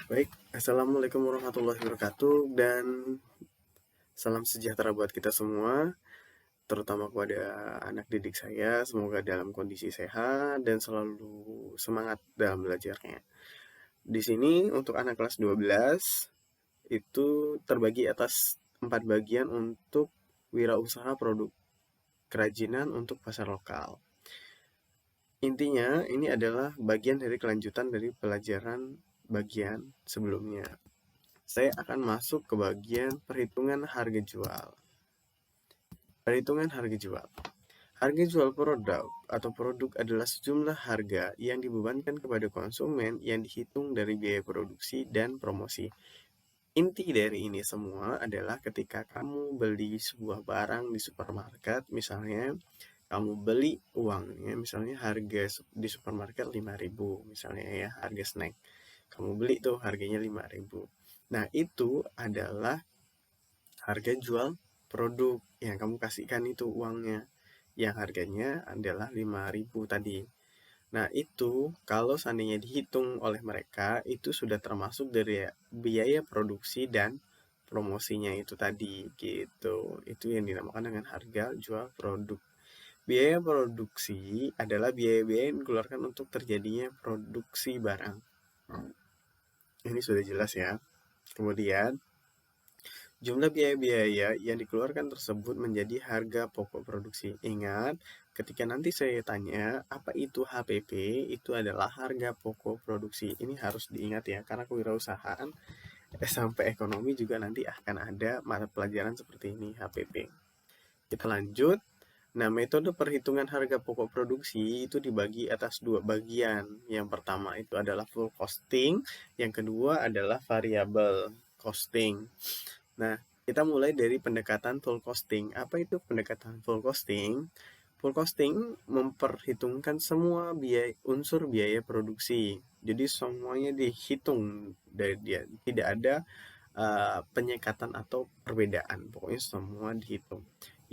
Baik, Assalamualaikum warahmatullahi wabarakatuh dan salam sejahtera buat kita semua, terutama kepada anak didik saya. Semoga dalam kondisi sehat dan selalu semangat dalam belajarnya. Di sini untuk anak kelas 12 itu terbagi atas 4 bagian untuk wirausaha produk kerajinan untuk pasar lokal. Intinya, ini adalah bagian dari kelanjutan dari pelajaran bagian sebelumnya. Saya akan masuk ke bagian perhitungan harga jual. Perhitungan harga jual. Harga jual produk atau produk adalah sejumlah harga yang dibebankan kepada konsumen yang dihitung dari biaya produksi dan promosi. Inti dari ini semua adalah ketika kamu beli sebuah barang di supermarket, misalnya kamu beli uangnya, misalnya harga di supermarket 5.000, misalnya ya, harga snack. Kamu beli tuh harganya 5.000. Nah, itu adalah harga jual produk yang kamu kasihkan itu uangnya, yang harganya adalah 5.000 tadi. Nah, itu kalau seandainya dihitung oleh mereka, itu sudah termasuk dari biaya produksi dan promosinya itu tadi, gitu. Itu yang dinamakan dengan harga jual produk. Biaya produksi adalah biaya-biaya yang dikeluarkan untuk terjadinya produksi barang. Ini sudah jelas ya. Kemudian, jumlah biaya-biaya yang dikeluarkan tersebut menjadi harga pokok produksi. Ingat, ketika nanti saya tanya apa itu HPP, itu adalah harga pokok produksi. Ini harus diingat ya, karena kewirausahaan sampai ekonomi juga nanti akan ada mata pelajaran seperti ini, HPP. Kita lanjut. Nah, metode perhitungan harga pokok produksi itu dibagi atas dua bagian. Yang pertama itu adalah full costing, yang kedua adalah variable costing. Nah, kita mulai dari pendekatan full costing. Apa itu pendekatan full costing? Full costing memperhitungkan semua unsur biaya produksi. Jadi semuanya dihitung dari dia, tidak ada penyekatan atau perbedaan. Pokoknya semua dihitung.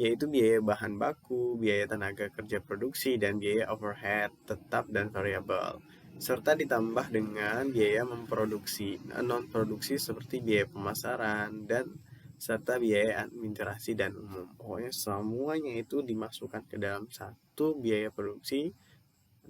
Yaitu biaya bahan baku, biaya tenaga kerja produksi, dan biaya overhead tetap dan variabel, serta ditambah dengan biaya memproduksi non-produksi seperti biaya pemasaran dan serta biaya administrasi dan umum. Pokoknya semuanya itu dimasukkan ke dalam satu biaya produksi.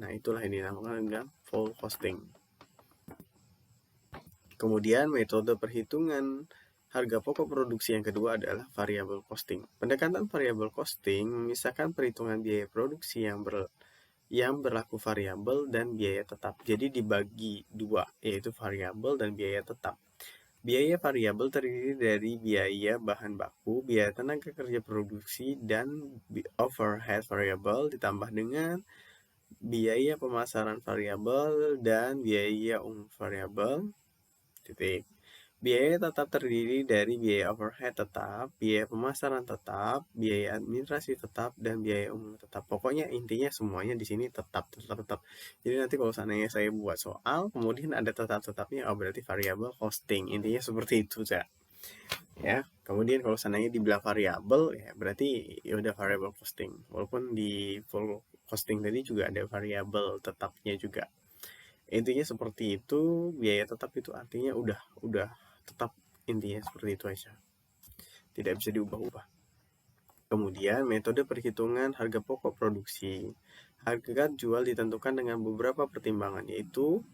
Nah, itulah yang dinamakan dengan full costing. Kemudian metode perhitungan harga pokok produksi yang kedua adalah variable costing. Pendekatan variable costing memisahkan perhitungan biaya produksi yang berlaku variabel dan biaya tetap. Jadi dibagi dua, yaitu variabel dan biaya tetap. Biaya variabel terdiri dari biaya bahan baku, biaya tenaga kerja produksi, dan overhead variabel ditambah dengan biaya pemasaran variabel dan biaya umum variabel. Titik. Biaya tetap terdiri dari biaya overhead tetap, biaya pemasaran tetap, biaya administrasi tetap, dan biaya umum tetap. Pokoknya intinya semuanya di sini tetap. Jadi nanti kalau seandainya saya buat soal, kemudian ada tetap-tetapnya, oh berarti variabel costing. Intinya seperti itu, Cak. Ya, kemudian kalau seandainya dibilang variabel, ya berarti ya udah variable costing. Walaupun di full costing tadi juga ada variabel tetapnya juga. Intinya seperti itu. Biaya tetap itu artinya udah tetap, intinya seperti itu aja, tidak bisa diubah-ubah. Kemudian metode perhitungan harga pokok produksi. Harga jual ditentukan dengan beberapa pertimbangan, yaitu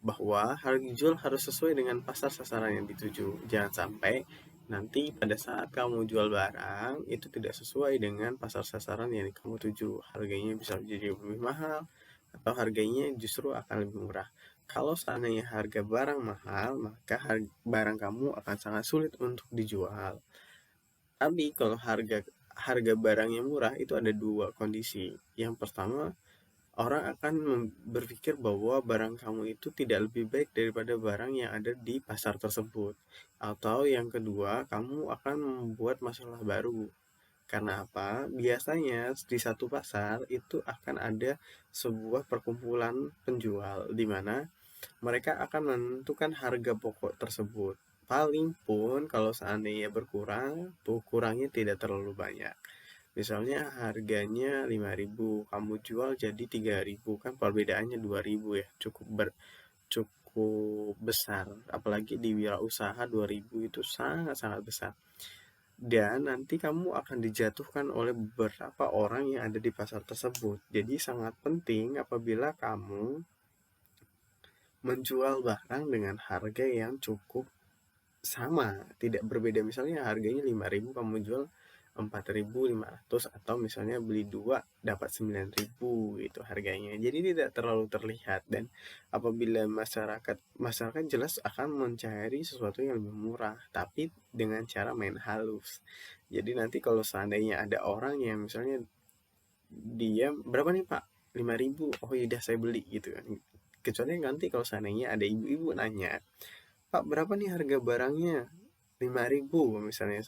bahwa harga jual harus sesuai dengan pasar sasaran yang dituju. Jangan sampai nanti pada saat kamu jual barang itu tidak sesuai dengan pasar sasaran yang kamu tuju. Harganya bisa jadi lebih mahal atau harganya justru akan lebih murah. Kalau seandainya harga barang mahal, maka barang kamu akan sangat sulit untuk dijual. Tapi kalau harga barangnya murah, itu ada dua kondisi. Yang pertama, orang akan berpikir bahwa barang kamu itu tidak lebih baik daripada barang yang ada di pasar tersebut. Atau yang kedua, kamu akan membuat masalah baru. Karena apa? Biasanya di satu pasar itu akan ada sebuah perkumpulan penjual di mana mereka akan menentukan harga pokok tersebut. Paling pun kalau seandainya berkurang, tuh kurangnya tidak terlalu banyak. Misalnya harganya 5.000, kamu jual jadi 3.000, kan perbedaannya 2.000 ya. Cukup cukup besar, apalagi di wirausaha 2000 itu sangat-sangat besar. Dan nanti kamu akan dijatuhkan oleh beberapa orang yang ada di pasar tersebut. Jadi sangat penting apabila kamu menjual barang dengan harga yang cukup sama, tidak berbeda. Misalnya harganya 5.000, kamu jual 4.500, atau misalnya beli 2 dapat 9.000 itu harganya. Jadi tidak terlalu terlihat, dan apabila masyarakat jelas akan mencari sesuatu yang lebih murah, tapi dengan cara main halus. Jadi nanti kalau seandainya ada orang yang misalnya dia berapa nih Pak? 5.000. Oh iya saya beli gitu kan. Kecuali nanti kalau seandainya ada ibu-ibu nanya, Pak berapa nih harga barangnya? 5.000 misalnya,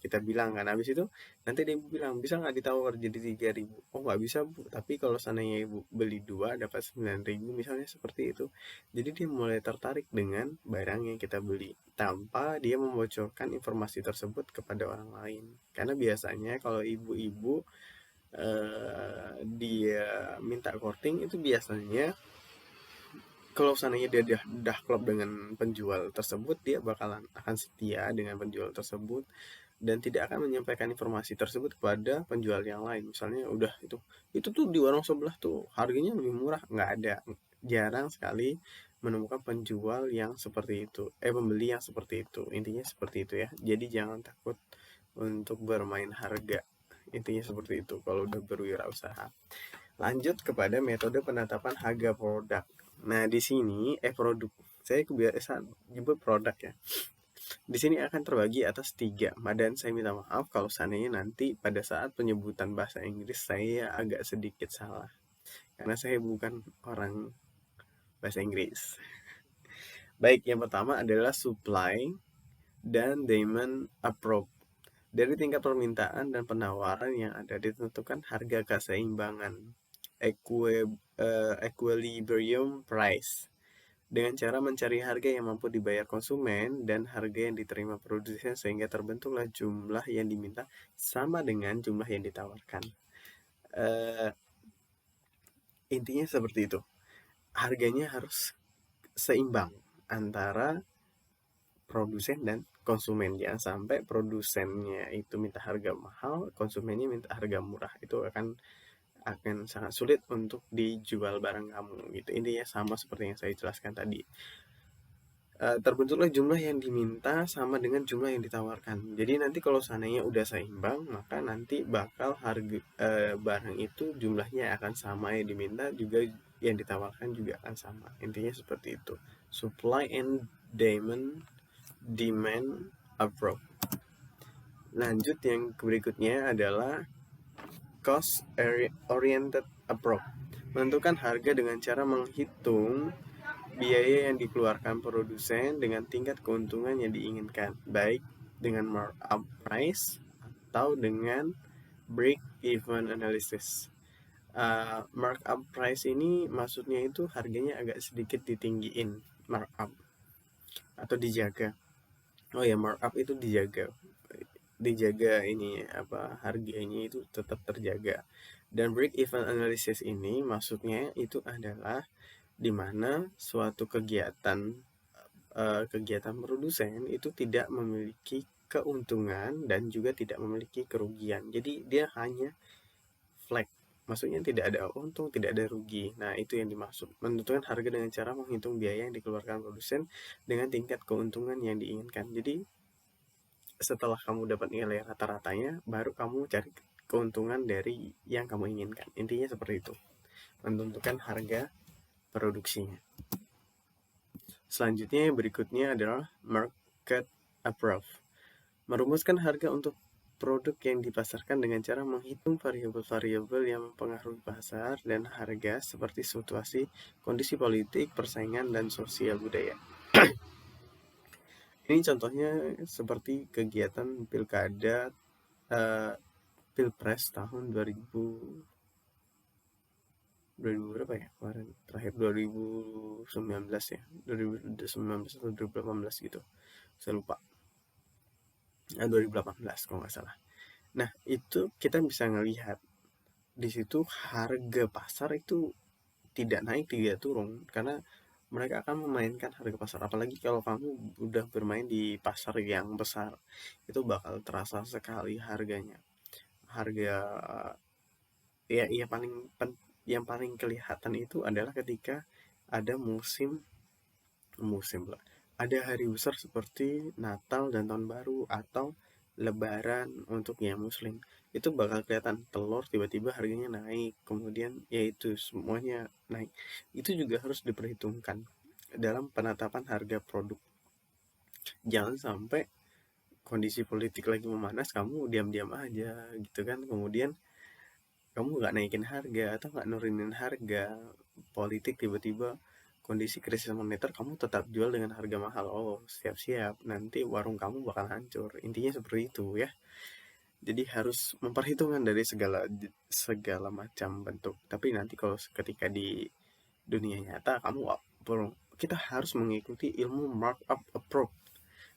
kita bilang kan, habis itu nanti dia bilang bisa nggak ditawar jadi 3.000? Oh nggak bisa Bu, tapi kalau seandainya ibu beli 2 dapat 9.000 misalnya, seperti itu. Jadi dia mulai tertarik dengan barang yang kita beli tanpa dia membocorkan informasi tersebut kepada orang lain. Karena biasanya kalau ibu-ibu dia minta courting itu biasanya kalau seandainya dia udah klop dengan penjual tersebut, dia bakalan akan setia dengan penjual tersebut dan tidak akan menyampaikan informasi tersebut kepada penjual yang lain. Misalnya udah itu tuh di warung sebelah tuh harganya lebih murah, nggak ada, jarang sekali menemukan penjual yang seperti itu, pembeli yang seperti itu. Intinya seperti itu ya. Jadi jangan takut untuk bermain harga. Intinya seperti itu kalau udah berwirausaha. Lanjut kepada metode penetapan harga produk. Nah, di sini produk. Saya kebiasaan nyebut produk ya. Di sini akan terbagi atas 3, dan saya minta maaf kalau seandainya nanti pada saat penyebutan bahasa Inggris saya agak sedikit salah. Karena saya bukan orang bahasa Inggris. Baik, yang pertama adalah supply dan demand approach. Dari tingkat permintaan dan penawaran yang ada ditentukan harga keseimbangan equilibrium price dengan cara mencari harga yang mampu dibayar konsumen dan harga yang diterima produsen sehingga terbentuklah jumlah yang diminta sama dengan jumlah yang ditawarkan. Intinya seperti itu. Harganya harus seimbang antara produsen dan konsumen. Jangan sampai produsennya itu minta harga mahal, konsumennya minta harga murah. Itu akan sangat sulit untuk dijual barang kamu gitu. Intinya sama seperti yang saya jelaskan tadi. Terbentuklah jumlah yang diminta sama dengan jumlah yang ditawarkan. Jadi nanti kalau seandainya udah seimbang, maka nanti bakal harga barang itu jumlahnya akan sama, yang diminta juga yang ditawarkan juga akan sama. Intinya seperti itu. Supply and demand approach. Lanjut, yang berikutnya adalah cost oriented approach. Menentukan harga dengan cara menghitung biaya yang dikeluarkan produsen dengan tingkat keuntungan yang diinginkan, baik dengan markup price atau dengan break even analysis. Markup price ini maksudnya itu harganya agak sedikit ditinggiin, markup atau dijaga. Oh ya, markup itu dijaga ini harganya itu tetap terjaga. Dan break even analysis ini maksudnya itu adalah di mana suatu kegiatan produsen itu tidak memiliki keuntungan dan juga tidak memiliki kerugian. Jadi dia hanya flat. Maksudnya tidak ada untung, tidak ada rugi. Nah, itu yang dimaksud. Menentukan harga dengan cara menghitung biaya yang dikeluarkan produsen dengan tingkat keuntungan yang diinginkan. Jadi setelah kamu dapat nilai rata-ratanya, baru kamu cari keuntungan dari yang kamu inginkan. Intinya seperti itu. Menentukan harga produksinya. Selanjutnya yang berikutnya adalah market approach. Merumuskan harga untuk produk yang dipasarkan dengan cara menghitung variabel-variabel yang mempengaruhi pasar dan harga seperti situasi, kondisi politik, persaingan, dan sosial budaya. Ini contohnya seperti kegiatan pilkada, pilpres tahun 2000 berapa ya kemarin, terakhir 2019 ya, 2019 atau 2018 gitu, saya lupa. 2018 kalau nggak salah. Nah, itu kita bisa ngelihat di situ harga pasar itu tidak naik, tidak turun, karena mereka akan memainkan harga pasar. Apalagi kalau kamu udah bermain di pasar yang besar, itu bakal terasa sekali harganya. Harga ya yang paling kelihatan itu adalah ketika ada musim lah. Ada hari besar seperti Natal dan Tahun Baru atau Lebaran untuk yang Muslim. Itu bakal kelihatan telur tiba-tiba harganya naik, kemudian yaitu semuanya naik. Itu juga harus diperhitungkan dalam penetapan harga produk. Jangan sampai kondisi politik lagi memanas, kamu diam-diam aja gitu kan. Kemudian kamu nggak naikin harga atau nggak nurunin harga. Politik tiba-tiba kondisi krisis moneter, kamu tetap jual dengan harga mahal. Oh, siap-siap, nanti warung kamu bakal hancur. Intinya seperti itu ya. Jadi harus memperhitungkan dari segala segala macam bentuk. Tapi nanti kalau ketika di dunia nyata, kita harus mengikuti ilmu markup approach.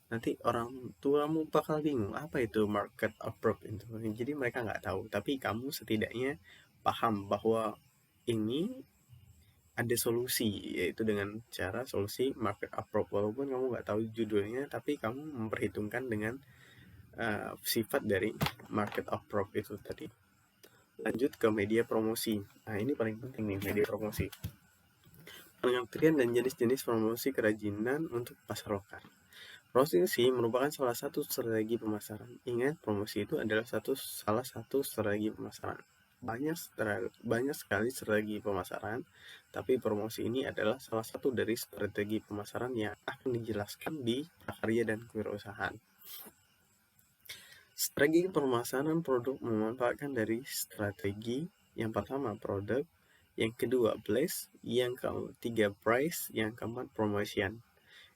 Nanti orang tuamu bakal bingung apa itu market approach itu. Jadi mereka nggak tahu, tapi kamu setidaknya paham bahwa ini ada solusi, yaitu dengan cara solusi market approach. Walaupun kamu nggak tahu judulnya, tapi kamu memperhitungkan dengan sifat dari market approach itu tadi. Lanjut ke media promosi. Nah, ini paling penting nih, media promosi. Pengertian dan jenis-jenis promosi kerajinan untuk pasar lokal. Promosi merupakan salah satu strategi pemasaran. Ingat, promosi itu adalah salah satu strategi pemasaran. Banyak sekali strategi pemasaran, tapi promosi ini adalah salah satu dari strategi pemasaran yang akan dijelaskan di prakarya dan kewirausahaan. Strategi pemasaran produk memanfaatkan dari strategi yang pertama produk, yang kedua place, yang ketiga price, yang keempat promotion,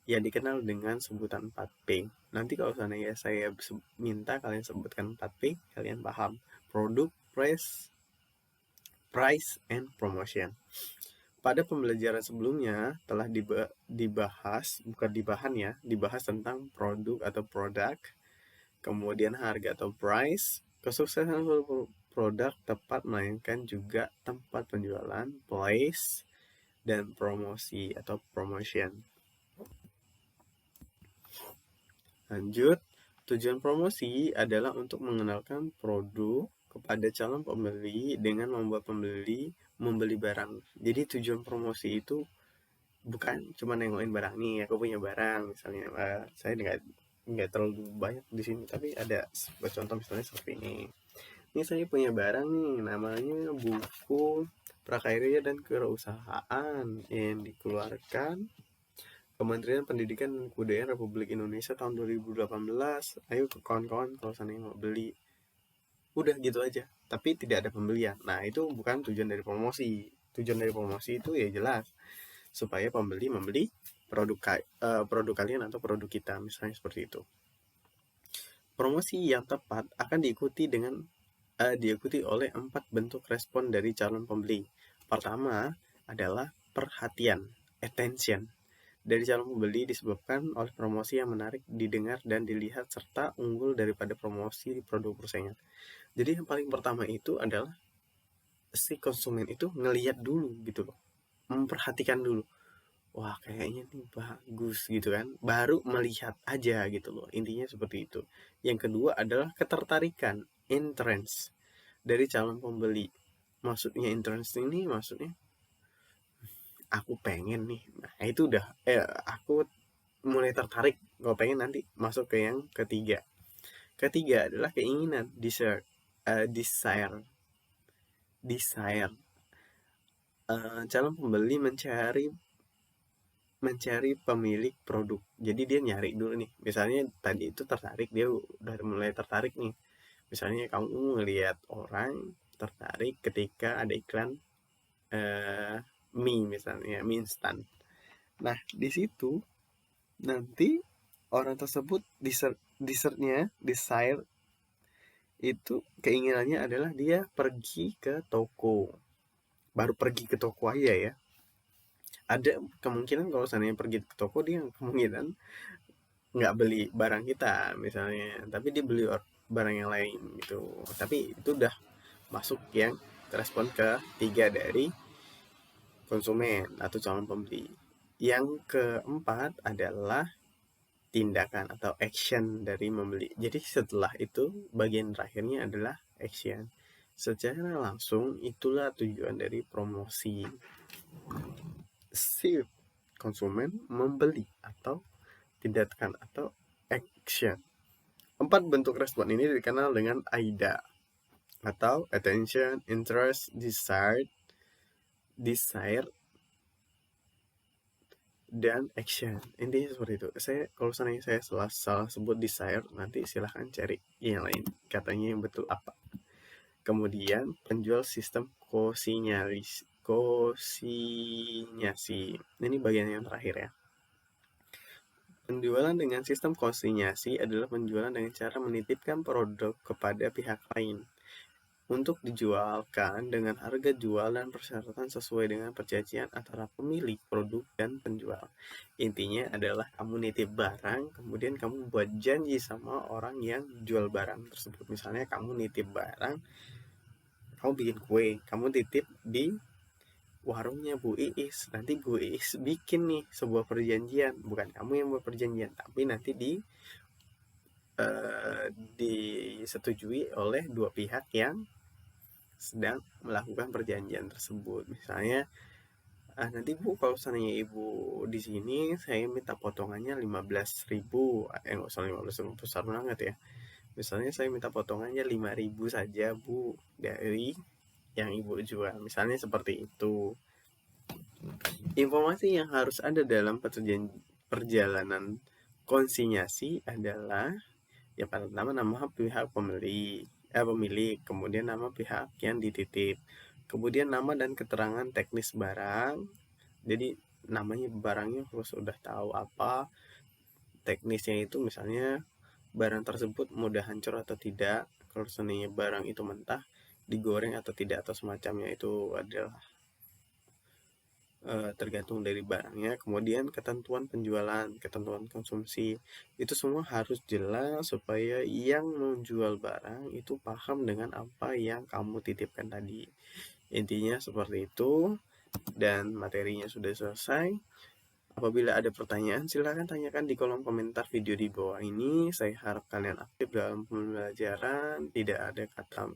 yang dikenal dengan sebutan 4P. Nanti kalau seandainya saya minta kalian sebutkan 4P, kalian paham. Produk, price, and promotion. Pada pembelajaran sebelumnya telah dibahas tentang produk atau produk, kemudian harga atau price. Kesuksesan produk tepat melainkan juga tempat penjualan, place, dan promosi atau promotion. Lanjut, tujuan promosi adalah untuk mengenalkan produk kepada calon pembeli dengan membuat pembeli membeli barang. Jadi tujuan promosi itu bukan cuma nengokin barang nih, aku punya barang misalnya. Saya nggak terlalu banyak di sini, tapi ada sebuah contoh misalnya seperti ini. Ini saya punya barang nih, namanya buku Prakarya dan Kewirausahaan yang dikeluarkan Kementerian Pendidikan dan Kebudayaan Republik Indonesia tahun 2018. Ayo ke kawan-kawan kalau seandainya mau beli. Udah gitu aja, tapi tidak ada pembelian. Nah, itu bukan tujuan dari promosi. Tujuan dari promosi itu ya jelas supaya pembeli membeli produk kalian atau produk kita, misalnya seperti itu. Promosi yang tepat akan diikuti oleh 4 bentuk respon dari calon pembeli. Pertama adalah perhatian, attention, dari calon pembeli disebabkan oleh promosi yang menarik didengar dan dilihat serta unggul daripada promosi produk persaingan. Jadi yang paling pertama itu adalah si konsumen itu ngelihat dulu gitu loh, memperhatikan dulu. Wah, kayaknya nih bagus gitu kan, baru melihat aja gitu loh, intinya seperti itu. Yang kedua adalah ketertarikan, interest, dari calon pembeli. Maksudnya interest ini maksudnya aku pengen nih. Nah, itu udah aku mulai tertarik, gue pengen nanti masuk ke yang ketiga. Ketiga adalah keinginan, desire. Calon pembeli mencari pemilik produk. Jadi dia nyari dulu nih. Misalnya tadi itu tertarik, dia udah mulai tertarik nih. Misalnya kamu ngelihat orang tertarik ketika ada iklan mie, misalnya mie instan. Nah, di situ nanti orang tersebut desire itu keinginannya adalah dia pergi ke toko. Baru pergi ke toko aja ya. Ada kemungkinan kalau seandainya pergi ke toko, dia kemungkinan nggak beli barang kita misalnya, tapi dia beli barang yang lain gitu. Tapi itu udah masuk yang respon ketiga dari konsumen atau calon pembeli. Yang keempat adalah tindakan atau action dari membeli. Jadi setelah itu bagian terakhirnya adalah action. Secara langsung itulah tujuan dari promosi. Si konsumen membeli atau tindakan atau action. 4 bentuk respon ini dikenal dengan AIDA atau attention, interest, desire, dan action. Intinya seperti itu. Kalau saya salah sebut desire, nanti silahkan cari yang lain katanya yang betul apa. Kemudian penjual sistem konsinyasi. Ini bagian yang terakhir ya. Penjualan dengan sistem konsinyasi adalah penjualan dengan cara menitipkan produk kepada pihak lain untuk dijualkan dengan harga jual dan persyaratan sesuai dengan perjanjian antara pemilik produk dan penjual. Intinya adalah kamu nitip barang, kemudian kamu buat janji sama orang yang jual barang tersebut. Misalnya kamu nitip barang, kamu bikin kue, kamu titip di warungnya Bu Iis. Nanti Bu Iis bikin nih sebuah perjanjian, bukan kamu yang buat perjanjian, tapi nanti disetujui oleh dua pihak yang sedang melakukan perjanjian tersebut. Misalnya, nanti Bu kalau seandainya Ibu di sini saya minta potongannya 15.000. Nggak usah 15.000 besar banget ya. Misalnya saya minta potongannya 5.000 saja Bu dari yang Ibu jual. Misalnya seperti itu. Informasi yang harus ada dalam perjalanan konsinyasi adalah yang pertama nama pihak pemilik, kemudian nama pihak yang dititip, kemudian nama dan keterangan teknis barang. Jadi namanya barangnya harus sudah tahu apa teknisnya, itu misalnya barang tersebut mudah hancur atau tidak, kalau seandainya barang itu mentah, digoreng atau tidak, atau semacamnya, itu adalah tergantung dari barangnya. Kemudian ketentuan penjualan, ketentuan konsumsi, itu semua harus jelas supaya yang menjual barang itu paham dengan apa yang kamu titipkan tadi. Intinya seperti itu, dan materinya sudah selesai. Apabila ada pertanyaan, silahkan tanyakan di kolom komentar video di bawah ini. Saya harap kalian aktif dalam pembelajaran, tidak ada kata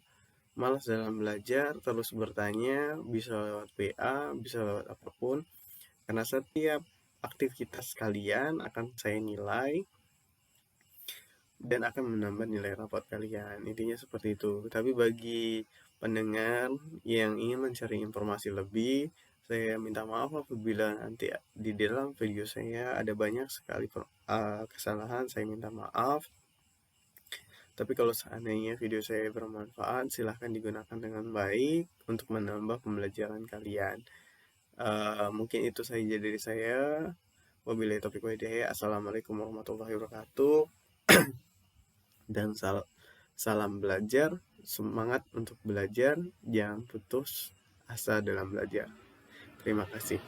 malas dalam belajar, terus bertanya, bisa lewat WA, bisa lewat apapun, karena setiap aktivitas kalian akan saya nilai dan akan menambah nilai rapot kalian. Intinya seperti itu. Tapi bagi pendengar yang ingin mencari informasi lebih, saya minta maaf apabila nanti di dalam video saya ada banyak sekali kesalahan. Saya minta maaf. Tapi kalau seandainya video saya bermanfaat, silahkan digunakan dengan baik untuk menambah pembelajaran kalian. Mungkin itu saja dari saya. Wabillahi taufiq wal hidayah. Assalamualaikum warahmatullahi wabarakatuh. Dan salam belajar, semangat untuk belajar, jangan putus asa dalam belajar. Terima kasih.